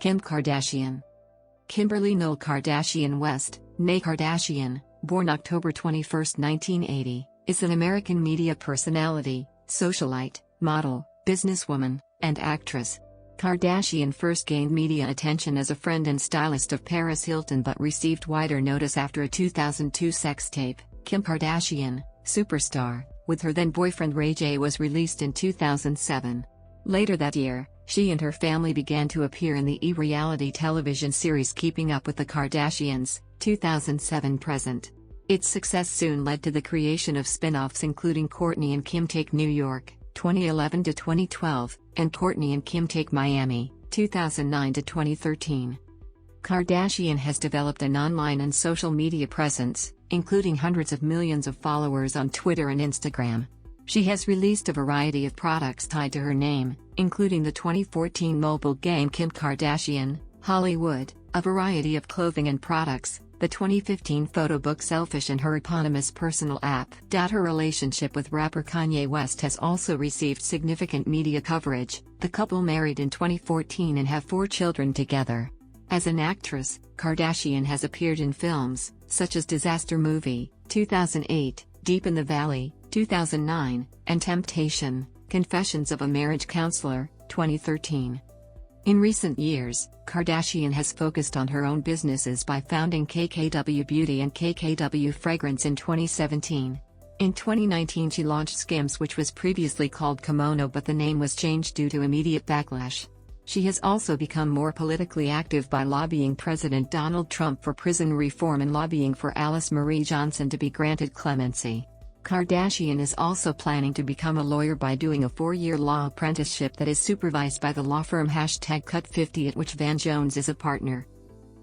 Kim Kardashian. Kimberly Noel Kardashian West, née Kardashian, born October 21, 1980, is an American media personality, socialite, model, businesswoman, and actress. Kardashian first gained media attention as a friend and stylist of Paris Hilton but received wider notice after a 2002 sex tape, Kim Kardashian, Superstar, with her then-boyfriend Ray J was released in 2007. Later that year, she and her family began to appear in the reality television series Keeping Up with the Kardashians, 2007-present. Its success soon led to the creation of spin-offs including Kourtney and Kim Take New York, 2011 to 2012, and Kourtney and Kim Take Miami, 2009 to 2013. Kardashian has developed an online and social media presence, including hundreds of millions of followers on Twitter and Instagram. She has released a variety of products tied to her name, including the 2014 mobile game Kim Kardashian, Hollywood, a variety of clothing and products, the 2015 photo book Selfish and her eponymous personal app. Her relationship with rapper Kanye West has also received significant media coverage. The couple married in 2014 and have 4 children together. As an actress, Kardashian has appeared in films, such as Disaster Movie, 2008, Deep in the Valley, 2009, and Temptation, Confessions of a Marriage Counselor, 2013. In recent years, Kardashian has focused on her own businesses by founding KKW Beauty and KKW Fragrance in 2017. In 2019 she launched Skims, which was previously called Kimono, but the name was changed due to immediate backlash. She has also become more politically active by lobbying President Donald Trump for prison reform and lobbying for Alice Marie Johnson to be granted clemency. Kardashian is also planning to become a lawyer by doing a 4-year law apprenticeship that is supervised by the law firm #Cut50, at which Van Jones is a partner.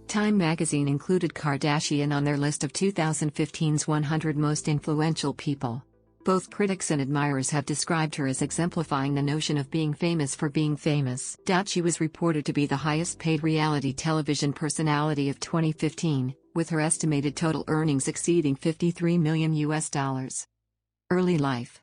Time magazine included Kardashian on their list of 2015's 100 most influential people. Both critics and admirers have described her as exemplifying the notion of being famous for being famous. She was reported to be the highest-paid reality television personality of 2015, with her estimated total earnings exceeding $53 million. Early life.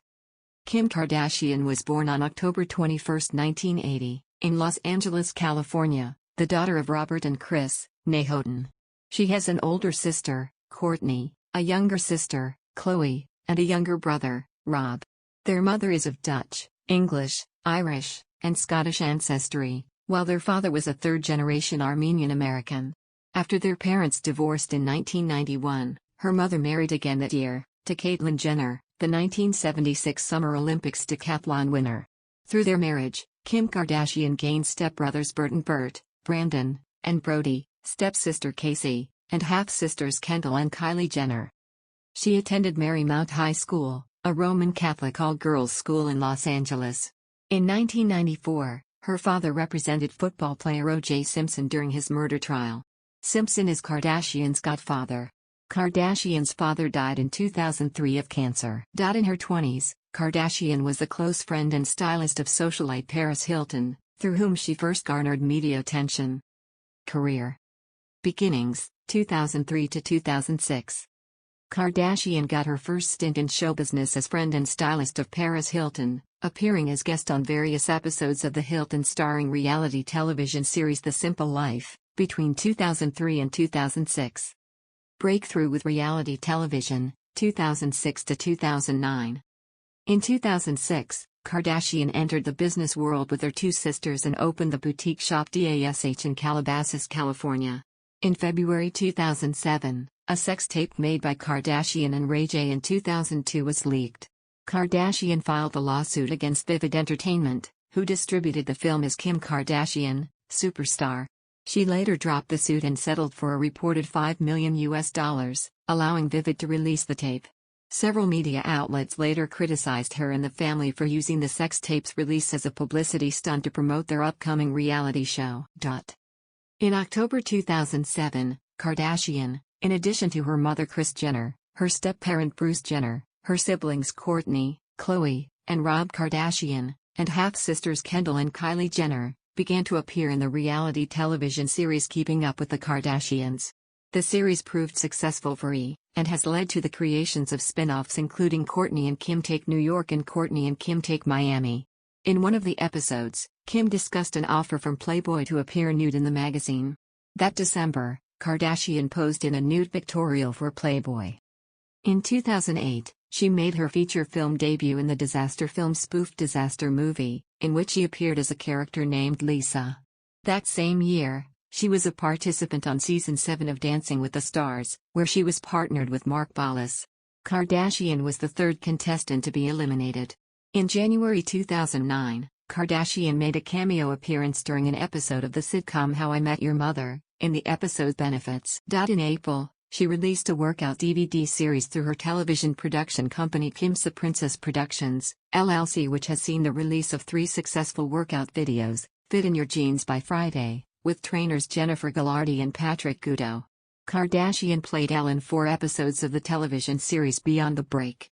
Kim Kardashian was born on October 21, 1980, in Los Angeles, California, the daughter of Robert and Chris, née Hilton. She has an older sister, Kourtney, a younger sister, Chloe, and a younger brother, Rob. Their mother is of Dutch, English, Irish, and Scottish ancestry, while their father was a third-generation Armenian American. After their parents divorced in 1991, her mother married again that year, to Caitlyn Jenner, the 1976 Summer Olympics decathlon winner. Through their marriage, Kim Kardashian gained stepbrothers Bert, Brandon, and Brody, stepsister Casey, and half-sisters Kendall and Kylie Jenner. She attended Marymount High School, a Roman Catholic all-girls school in Los Angeles. In 1994, her father represented football player O.J. Simpson during his murder trial. Simpson is Kardashian's godfather. Kardashian's father died in 2003 of cancer. In her 20s, Kardashian was a close friend and stylist of socialite Paris Hilton, through whom she first garnered media attention. Career beginnings, 2003 to 2006. Kardashian got her first stint in show business as friend and stylist of Paris Hilton, appearing as guest on various episodes of the Hilton-starring reality television series The Simple Life, between 2003 and 2006. Breakthrough with reality television, 2006 to 2009. In 2006, Kardashian entered the business world with her 2 sisters and opened the boutique shop DASH in Calabasas, California. In February 2007, a sex tape made by Kardashian and Ray J in 2002 was leaked. Kardashian filed a lawsuit against Vivid Entertainment, who distributed the film as Kim Kardashian, Superstar. She later dropped the suit and settled for a reported $5 million, allowing Vivid to release the tape. Several media outlets later criticized her and the family for using the sex tape's release as a publicity stunt to promote their upcoming reality show. In October 2007, Kardashian, in addition to her mother Kris Jenner, her step-parent Bruce Jenner, her siblings Kourtney, Khloe, and Rob Kardashian, and half-sisters Kendall and Kylie Jenner, began to appear in the reality television series Keeping Up with the Kardashians. The series proved successful for E! And has led to the creations of spin-offs including Kourtney and Kim Take New York and Kourtney and Kim Take Miami. In one of the episodes, Kim discussed an offer from Playboy to appear nude in the magazine. That December, Kardashian posed in a nude pictorial for Playboy. In 2008, she made her feature film debut in the disaster film spoof Disaster Movie, in which she appeared as a character named Lisa. That same year, she was a participant on Season 7 of Dancing with the Stars, where she was partnered with Mark Ballas. Kardashian was the third contestant to be eliminated. In January 2009, Kardashian made a cameo appearance during an episode of the sitcom How I Met Your Mother, in the episode Benefits. In April, she released a workout DVD series through her television production company Kim's The Princess Productions, LLC, which has seen the release of 3 successful workout videos, Fit in Your Jeans by Friday, with trainers Jennifer Gilardi and Patrick Gudo. Kardashian played Elle in 4 episodes of the television series Beyond the Break.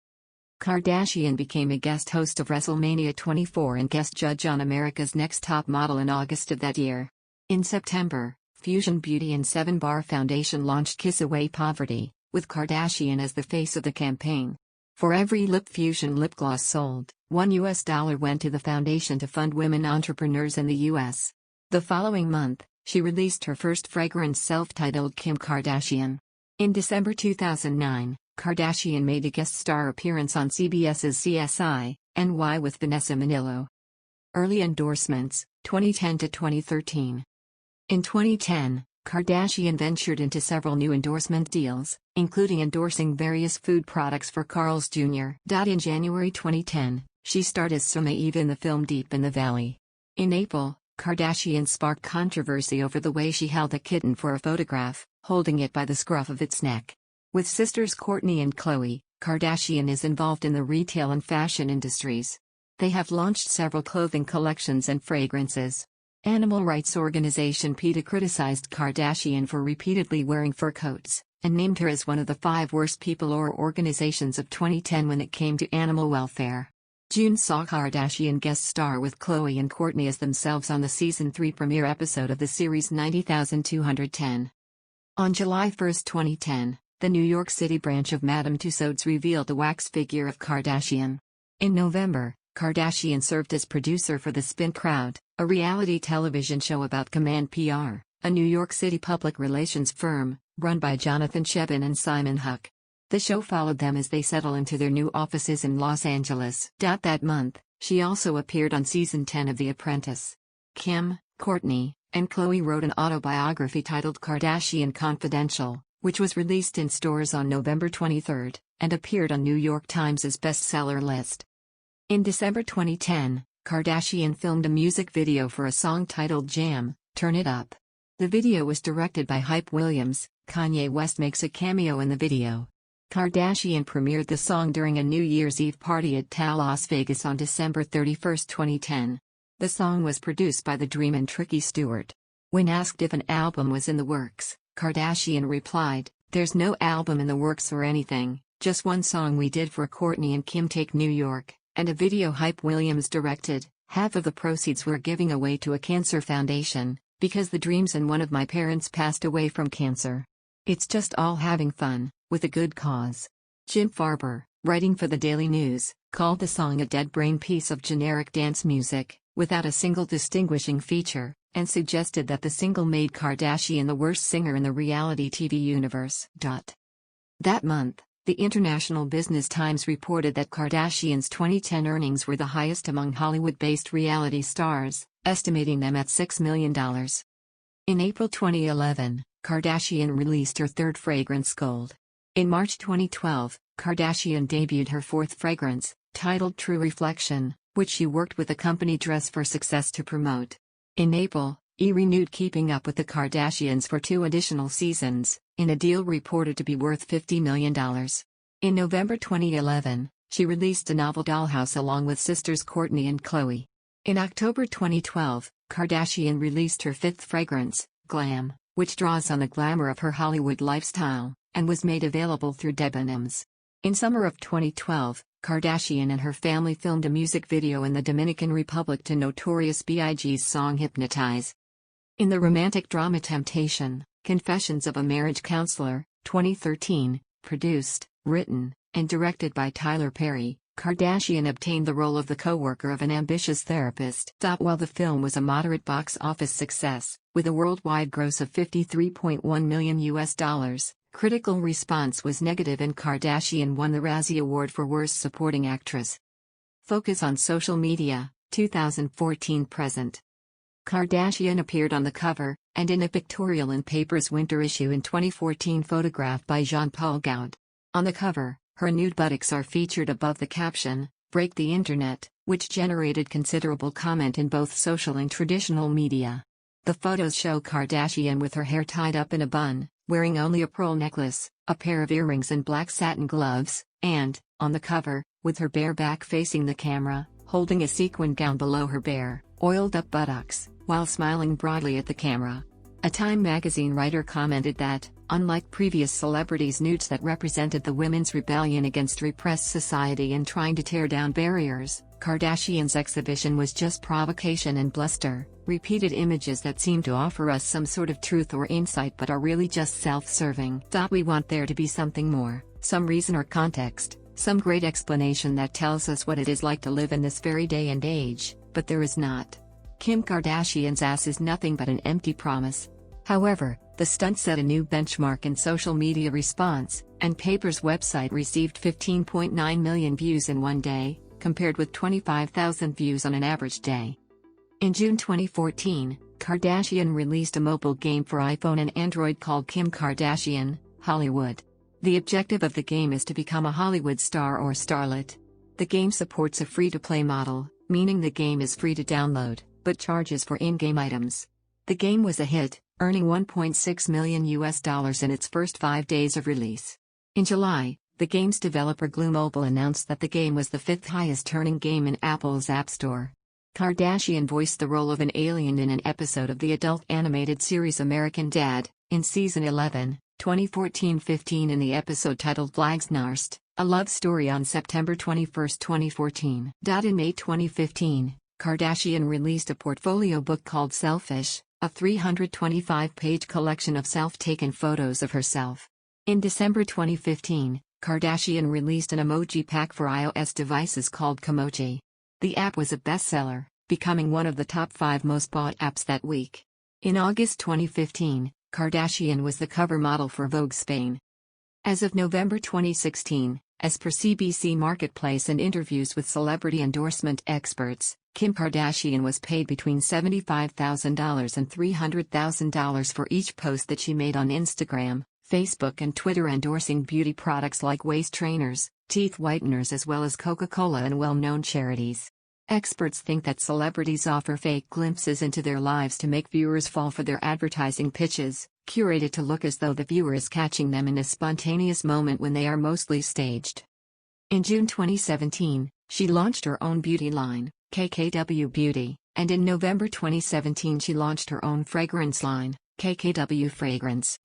Kardashian became a guest host of WrestleMania 24 and guest judge on America's Next Top Model in August of that year. In September, Fusion Beauty and 7 Bar Foundation launched Kiss Away Poverty, with Kardashian as the face of the campaign. For every Lip Fusion lip gloss sold, $1 went to the foundation to fund women entrepreneurs in the U.S. The following month, she released her first fragrance self-titled Kim Kardashian. In December 2009, Kardashian made a guest star appearance on CBS's CSI NY with Vanessa Minnillo. Early endorsements, 2010 to 2013. In 2010, Kardashian ventured into several new endorsement deals, including endorsing various food products for Carl's Jr. In January 2010, she starred as Summa Eve in the film Deep in the Valley. In April, Kardashian sparked controversy over the way she held a kitten for a photograph, holding it by the scruff of its neck. With sisters Kourtney and Khloe, Kardashian is involved in the retail and fashion industries. They have launched several clothing collections and fragrances. Animal rights organization PETA criticized Kardashian for repeatedly wearing fur coats, and named her as one of the 5 worst people or organizations of 2010 when it came to animal welfare. June saw Kardashian guest star with Khloe and Kourtney as themselves on the Season 3 premiere episode of the series 90,210. On July 1, 2010, the New York City branch of Madame Tussauds revealed a wax figure of Kardashian. In November, Kardashian served as producer for The Spin Crowd, a reality television show about Command PR, a New York City public relations firm, run by Jonathan Cheban and Simon Huck. The show followed them as they settle into their new offices in Los Angeles. That month, she also appeared on Season 10 of The Apprentice. Kim, Kourtney, and Khloe wrote an autobiography titled Kardashian Confidential, which was released in stores on November 23, and appeared on New York Times' bestseller list. In December 2010, Kardashian filmed a music video for a song titled Jam, Turn It Up. The video was directed by Hype Williams. Kanye West makes a cameo in the video. Kardashian premiered the song during a New Year's Eve party at Tao Las Vegas on December 31, 2010. The song was produced by The Dream and Tricky Stewart. When asked if an album was in the works, Kardashian replied, "There's no album in the works or anything, just one song we did for Kourtney and Kim Take New York, and a video Hype Williams directed. Half of the proceeds we're giving away to a cancer foundation, because the dreams and one of my parents passed away from cancer. It's just all having fun, with a good cause." Jim Farber, writing for the Daily News, called the song a dead brain piece of generic dance music, without a single distinguishing feature, and suggested that the single made Kardashian the worst singer in the reality TV universe. That month, the International Business Times reported that Kardashian's 2010 earnings were the highest among Hollywood-based reality stars, estimating them at $6 million. In April 2011, Kardashian released her third fragrance Gold. In March 2012, Kardashian debuted her fourth fragrance, titled True Reflection, which she worked with the company Dress for Success to promote. In April, E! renewed Keeping Up with the Kardashians for 2 additional seasons, in a deal reported to be worth $50 million. In November 2011, she released a novel Dollhouse along with sisters Kourtney and Khloe. In October 2012, Kardashian released her fifth fragrance, Glam, which draws on the glamour of her Hollywood lifestyle, and was made available through Debonims. In summer of 2012, Kardashian and her family filmed a music video in the Dominican Republic to Notorious B.I.G.'s song Hypnotize. In the romantic drama Temptation, Confessions of a Marriage Counselor, 2013, produced, written, and directed by Tyler Perry, Kardashian obtained the role of the co-worker of an ambitious therapist. While the film was a moderate box office success, with a worldwide gross of $53.1 million, critical response was negative and Kardashian won the Razzie Award for Worst Supporting Actress. Focus on social media, 2014-present. Kardashian appeared on the cover, and in a pictorial in Paper's winter issue in 2014 photographed by Jean-Paul Gaud. On the cover, her nude buttocks are featured above the caption, "Break the Internet," which generated considerable comment in both social and traditional media. The photos show Kardashian with her hair tied up in a bun, wearing only a pearl necklace, a pair of earrings and black satin gloves, and, on the cover, with her bare back facing the camera, holding a sequin gown below her bare, oiled-up buttocks, while smiling broadly at the camera. A Time magazine writer commented that, unlike previous celebrities' nudes that represented the women's rebellion against repressed society and trying to tear down barriers, Kardashian's exhibition was just provocation and bluster, repeated images that seem to offer us some sort of truth or insight but are really just self-serving. We want there to be something more, some reason or context, some great explanation that tells us what it is like to live in this very day and age, but there is not. Kim Kardashian's ass is nothing but an empty promise. However, the stunt set a new benchmark in social media response, and Paper's website received 15.9 million views in one day, compared with 25,000 views on an average day. In June 2014, Kardashian released a mobile game for iPhone and Android called Kim Kardashian Hollywood. The objective of the game is to become a Hollywood star or starlet. The game supports a free-to-play model, meaning the game is free to download, but charges for in-game items. The game was a hit, earning $1.6 million in its first 5 days of release. In July, the game's developer Glue Mobile announced that the game was the 5th highest-earning game in Apple's App Store. Kardashian voiced the role of an alien in an episode of the adult animated series American Dad, in Season 11, 2014-15 in the episode titled Flagsnarst, a love story on September 21, 2014. In May 2015, Kardashian released a portfolio book called Selfish, a 325-page collection of self-taken photos of herself. In December 2015, Kardashian released an emoji pack for iOS devices called Kimoji. The app was a bestseller, becoming one of the top 5 most bought apps that week. In August 2015, Kardashian was the cover model for Vogue Spain. As of November 2016, as per CBC Marketplace and interviews with celebrity endorsement experts, Kim Kardashian was paid between $75,000 and $300,000 for each post that she made on Instagram, Facebook and Twitter endorsing beauty products like waist trainers, teeth whiteners as well as Coca-Cola and well-known charities. Experts think that celebrities offer fake glimpses into their lives to make viewers fall for their advertising pitches, curated to look as though the viewer is catching them in a spontaneous moment when they are mostly staged. In June 2017, she launched her own beauty line, KKW Beauty, and in November 2017 she launched her own fragrance line, KKW Fragrance.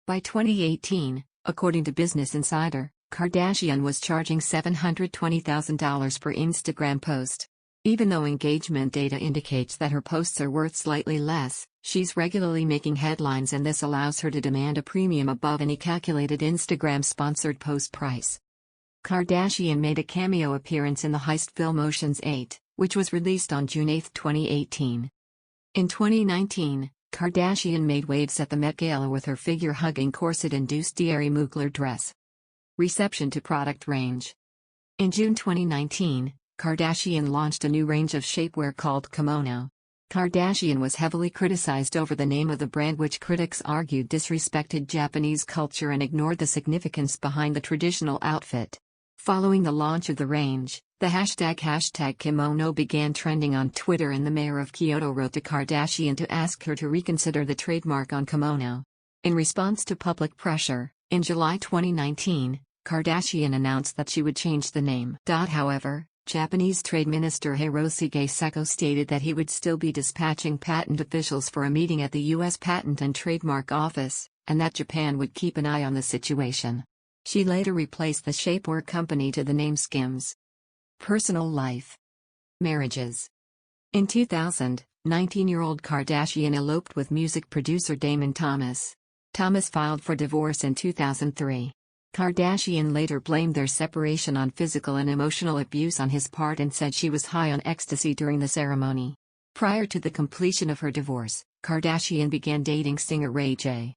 By 2018, according to Business Insider, Kardashian was charging $720,000 per Instagram post. Even though engagement data indicates that her posts are worth slightly less, she's regularly making headlines and this allows her to demand a premium above any calculated Instagram-sponsored post price. Kardashian made a cameo appearance in the heist film Ocean's 8, which was released on June 8, 2018. In 2019, Kardashian made waves at the Met Gala with her figure-hugging corset-induced Thierry Mugler dress. Reception to product range. In June 2019, Kardashian launched a new range of shapewear called Kimono. Kardashian was heavily criticized over the name of the brand, which critics argued disrespected Japanese culture and ignored the significance behind the traditional outfit. Following the launch of the range, the hashtag kimono began trending on Twitter, and the mayor of Kyoto wrote to Kardashian to ask her to reconsider the trademark on kimono. In response to public pressure, in July 2019, Kardashian announced that she would change the name. However, Japanese Trade Minister Hiroshige Seko stated that he would still be dispatching patent officials for a meeting at the U.S. Patent and Trademark Office, and that Japan would keep an eye on the situation. She later replaced the shapewear company to the name Skims. Personal life. Marriages. In 2000, 19-year-old Kardashian eloped with music producer Damon Thomas. Thomas filed for divorce in 2003. Kardashian later blamed their separation on physical and emotional abuse on his part and said she was high on ecstasy during the ceremony. Prior to the completion of her divorce, Kardashian began dating singer Ray J.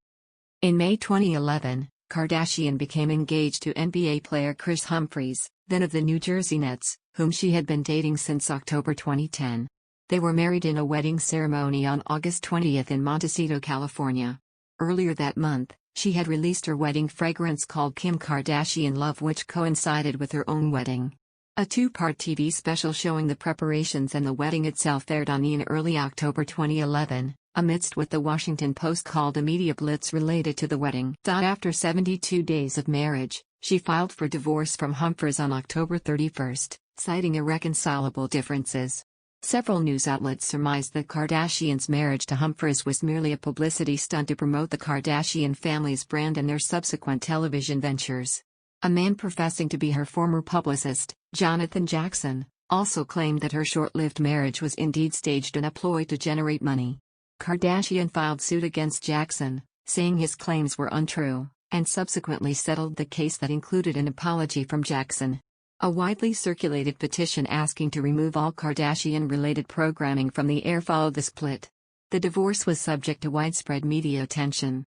In May 2011, Kardashian became engaged to NBA player Kris Humphries, then of the New Jersey Nets, whom she had been dating since October 2010. They were married in a wedding ceremony on August 20 in Montecito, California. Earlier that month, she had released her wedding fragrance called Kim Kardashian Love, which coincided with her own wedding. A two-part TV special showing the preparations and the wedding itself aired on E! in early October 2011, amidst what the Washington Post called a media blitz related to the wedding. After 72 days of marriage, she filed for divorce from Humphries on October 31, citing irreconcilable differences. Several news outlets surmised that Kardashian's marriage to Humphries was merely a publicity stunt to promote the Kardashian family's brand and their subsequent television ventures. A man professing to be her former publicist, Jonathan Jackson, also claimed that her short-lived marriage was indeed staged in a ploy to generate money. Kardashian filed suit against Jackson, saying his claims were untrue, and subsequently settled the case that included an apology from Jackson. A widely circulated petition asking to remove all Kardashian-related programming from the air followed the split. The divorce was subject to widespread media attention.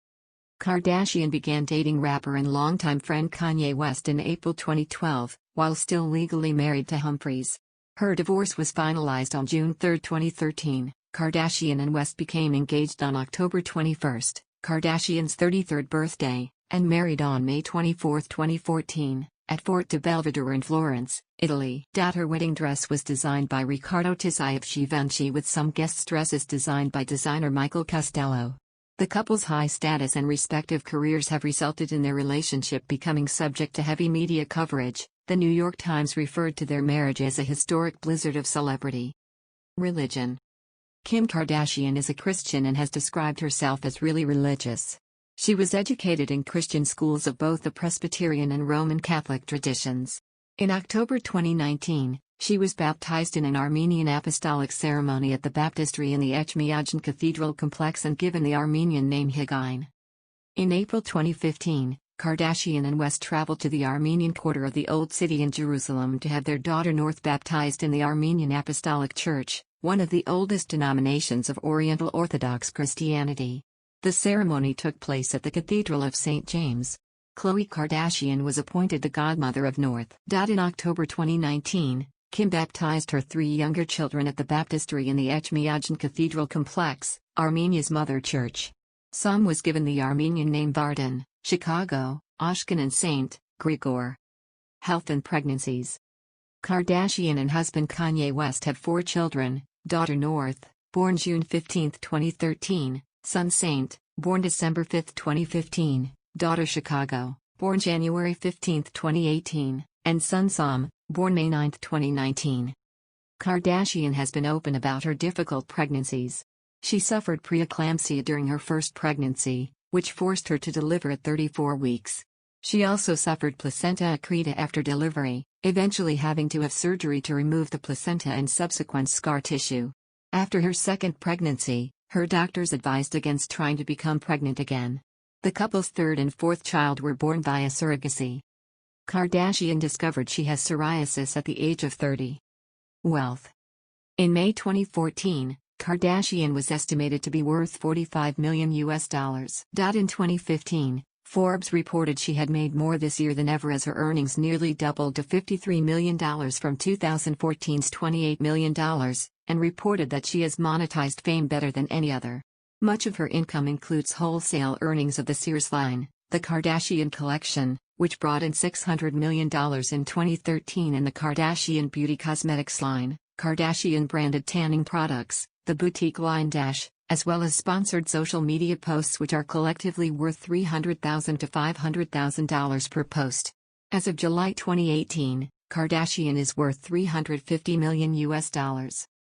Kardashian began dating rapper and longtime friend Kanye West in April 2012, while still legally married to Humphries. Her divorce was finalized on June 3, 2013. Kardashian and West became engaged on October 21, Kardashian's 33rd birthday, and married on May 24, 2014. At Fort de Belvedere in Florence, Italy. Her wedding dress was designed by Riccardo Tisci of Givenchy with some guest dresses designed by designer Michael Costello. The couple's high status and respective careers have resulted in their relationship becoming subject to heavy media coverage. The New York Times referred to their marriage as a historic blizzard of celebrity. Religion. Kim Kardashian is a Christian and has described herself as really religious. She was educated in Christian schools of both the Presbyterian and Roman Catholic traditions. In October 2019, she was baptized in an Armenian apostolic ceremony at the baptistry in the Echmiadzin Cathedral complex and given the Armenian name Higine. In April 2015, Kardashian and West traveled to the Armenian quarter of the Old City in Jerusalem to have their daughter North baptized in the Armenian Apostolic Church, one of the oldest denominations of Oriental Orthodox Christianity. The ceremony took place at the Cathedral of St. James. Khloe Kardashian was appointed the godmother of North. In October 2019, Kim baptized her three younger children at the baptistry in the Echmiadzin Cathedral complex, Armenia's mother church. Sam was given the Armenian name Vardan, Chicago, Ashken and St. Grigor. Health and pregnancies. Kardashian and husband Kanye West have 4 children, daughter North, born June 15, 2013, son Saint, born December 5, 2015, daughter Chicago, born January 15, 2018, and son Sam, born May 9, 2019. Kardashian has been open about her difficult pregnancies. She suffered preeclampsia during her first pregnancy, which forced her to deliver at 34 weeks. She also suffered placenta accreta after delivery, eventually having to have surgery to remove the placenta and subsequent scar tissue. After her second pregnancy, her doctors advised against trying to become pregnant again. The couple's third and fourth child were born via surrogacy. Kardashian discovered she has psoriasis at the age of 30. Wealth. In May 2014, Kardashian was estimated to be worth $45 million. In 2015, Forbes reported she had made more this year than ever as her earnings nearly doubled to $53 million from 2014's $28 million, and reported that she has monetized fame better than any other. Much of her income includes wholesale earnings of the Sears line, the Kardashian collection, which brought in $600 million in 2013, and the Kardashian beauty cosmetics line, Kardashian-branded tanning products, the boutique line Dash, as well as sponsored social media posts which are collectively worth $300,000 to $500,000 per post. As of July 2018, Kardashian is worth $350 million.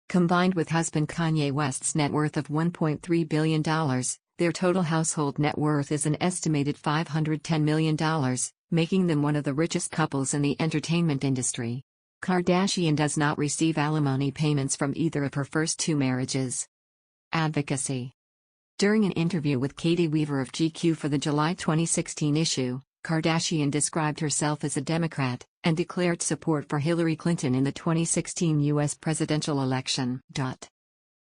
Combined with husband Kanye West's net worth of $1.3 billion, their total household net worth is an estimated $510 million, making them one of the richest couples in the entertainment industry. Kardashian does not receive alimony payments from either of her first 2 marriages. Advocacy. During an interview with Katie Weaver of GQ for the July 2016 issue, Kardashian described herself as a Democrat and declared support for Hillary Clinton in the 2016 U.S. presidential election.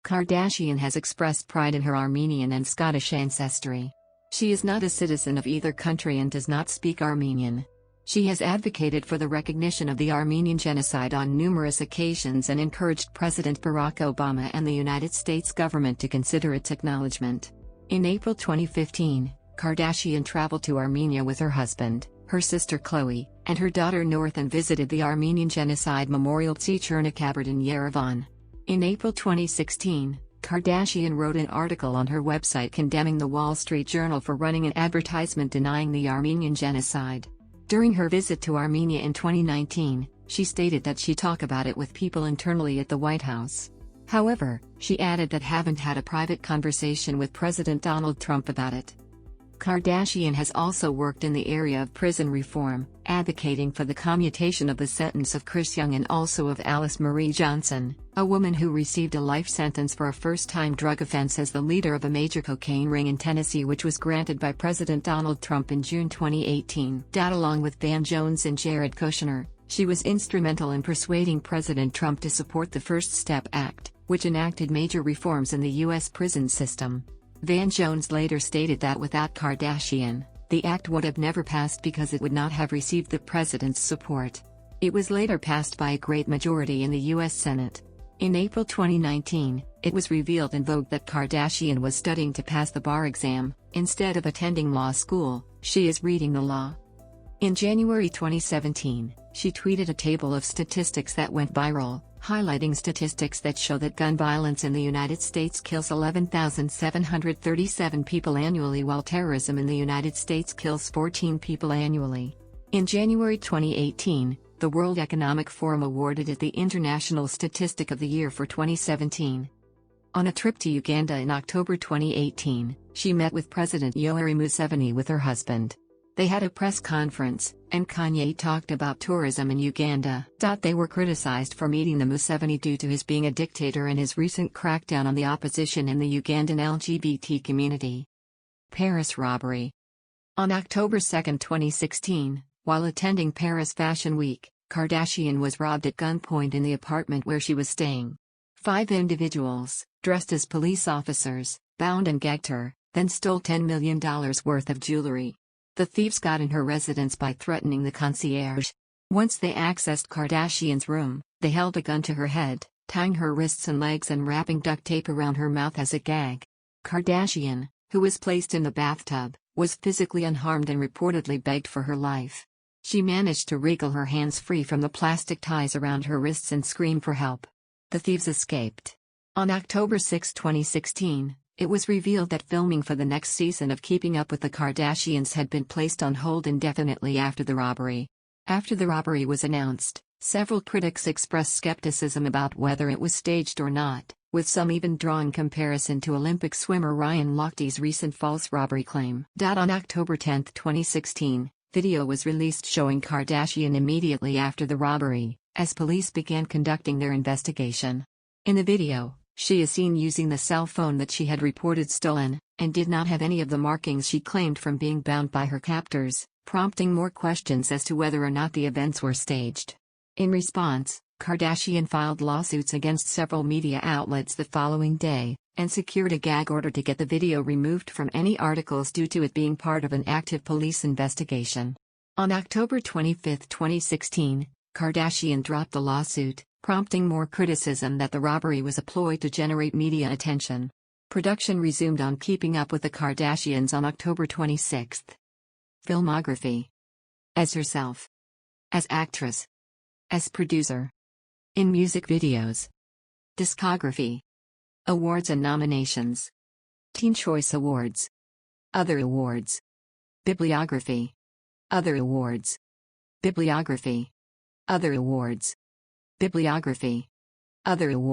Kardashian has expressed pride in her Armenian and Scottish ancestry. She is not a citizen of either country and does not speak Armenian. She has advocated for the recognition of the Armenian genocide on numerous occasions and encouraged President Barack Obama and the United States government to consider its acknowledgement. In April 2015, Kardashian traveled to Armenia with her husband, her sister Khloe, and her daughter North and visited the Armenian Genocide Memorial Chernikaberd in Yerevan. In April 2016, Kardashian wrote an article on her website condemning the Wall Street Journal for running an advertisement denying the Armenian genocide. During her visit to Armenia in 2019, she stated that she talked about it with people internally at the White House. However, she added that haven't had a private conversation with President Donald Trump about it. Kardashian has also worked in the area of prison reform, advocating for the commutation of the sentence of Chris Young and also of Alice Marie Johnson, a woman who received a life sentence for a first-time drug offense as the leader of a major cocaine ring in Tennessee, which was granted by President Donald Trump in June 2018. Along with Van Jones and Jared Kushner, she was instrumental in persuading President Trump to support the First Step Act, which enacted major reforms in the U.S. prison system. Van Jones later stated that without Kardashian, the act would have never passed because it would not have received the president's support. It was later passed by a great majority in the U.S. Senate. In April 2019, it was revealed in Vogue that Kardashian was studying to pass the bar exam. Instead of attending law school, she is reading the law. In January 2017, she tweeted a table of statistics that went viral, highlighting statistics that show that gun violence in the United States kills 11,737 people annually while terrorism in the United States kills 14 people annually. In January 2018, the World Economic Forum awarded it the International Statistic of the Year for 2017. On a trip to Uganda in October 2018, she met with President Yoweri Museveni with her husband. They had a press conference, and Kanye talked about tourism in Uganda. They were criticized for meeting the Museveni due to his being a dictator and his recent crackdown on the opposition in the Ugandan LGBT community. Paris robbery. On October 2, 2016, while attending Paris Fashion Week, Kardashian was robbed at gunpoint in the apartment where she was staying. 5 individuals, dressed as police officers, bound and gagged her, then stole $10 million worth of jewelry. The thieves got in her residence by threatening the concierge. Once they accessed Kardashian's room, they held a gun to her head, tying her wrists and legs and wrapping duct tape around her mouth as a gag. Kardashian, who was placed in the bathtub, was physically unharmed and reportedly begged for her life. She managed to wriggle her hands free from the plastic ties around her wrists and scream for help. The thieves escaped. On October 6, 2016, it was revealed that filming for the next season of Keeping Up with the Kardashians had been placed on hold indefinitely after the robbery. After the robbery was announced, several critics expressed skepticism about whether it was staged or not, with some even drawing comparison to Olympic swimmer Ryan Lochte's recent false robbery claim. On October 10, 2016, video was released showing Kardashian immediately after the robbery, as police began conducting their investigation. In the video, she is seen using the cell phone that she had reported stolen, and did not have any of the markings she claimed from being bound by her captors, prompting more questions as to whether or not the events were staged. In response, Kardashian filed lawsuits against several media outlets the following day, and secured a gag order to get the video removed from any articles due to it being part of an active police investigation. On October 25, 2016, Kardashian dropped the lawsuit, prompting more criticism that the robbery was a ploy to generate media attention. Production resumed on Keeping Up with the Kardashians on October 26. Filmography. As herself. As actress. As producer. In music videos. Discography. Awards and nominations. Teen Choice Awards. Other awards. Bibliography. Other awards. Bibliography. Other awards. Bibliography. Other awards.